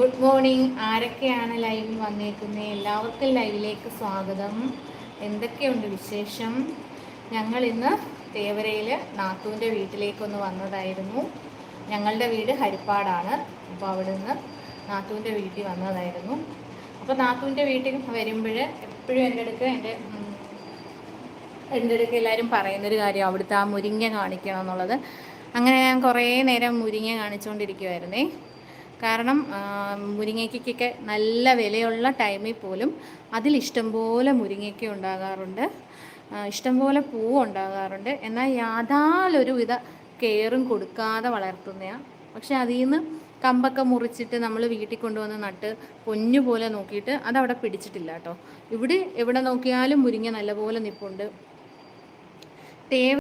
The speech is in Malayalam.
Good morning. ആരൊക്കെയാണ് ലൈവിൽ വന്നേക്കുന്നത്? എല്ലാവർക്കും ലൈവിലേക്ക് സ്വാഗതം. എന്തൊക്കെയുണ്ട് വിശേഷം? ഞങ്ങൾ ഇന്ന് തേവരയിൽ നാത്തൂൻ്റെ വീട്ടിലേക്കൊന്ന് വന്നതായിരുന്നു. ഞങ്ങളുടെ വീട് ഹരിപ്പാടാണ്. അപ്പോൾ അവിടെ നിന്ന് നാത്തൂൻ്റെ വീട്ടിൽ വന്നതായിരുന്നു. അപ്പോൾ നാത്തൂൻ്റെ വീട്ടിൽ വരുമ്പോൾ എപ്പോഴും എൻ്റെ അടുത്ത് എല്ലാവരും പറയുന്നൊരു കാര്യം അവിടുത്തെ ആ മുരിങ്ങ കാണിക്കണം എന്നുള്ളത്. അങ്ങനെ ഞാൻ കുറേ നേരം മുരിങ്ങ കാണിച്ചുകൊണ്ടിരിക്കുമായിരുന്നേ. കാരണം മുരിങ്ങയ്ക്കൊക്കെ നല്ല വിലയുള്ള ടൈമിൽ പോലും അതിലിഷ്ടംപോലെ മുരിങ്ങയ്ക്ക ഉണ്ടാകാറുണ്ട്, ഇഷ്ടംപോലെ പൂവ് ഉണ്ടാകാറുണ്ട്. എന്നാൽ യാതൊരു വിധ കെയറും കൊടുക്കാതെ വളർത്തുന്നതാണ്. പക്ഷെ അതിൽ നിന്ന് കമ്പൊക്കെ മുറിച്ചിട്ട് നമ്മൾ വീട്ടിൽ കൊണ്ടുവന്ന് നട്ട് പൊന്നു പോലെ നോക്കിയിട്ട് അതവിടെ പിടിച്ചിട്ടില്ല കേട്ടോ. എവിടെ നോക്കിയാലും മുരിങ്ങ നല്ലപോലെ നിൽപ്പുണ്ട്.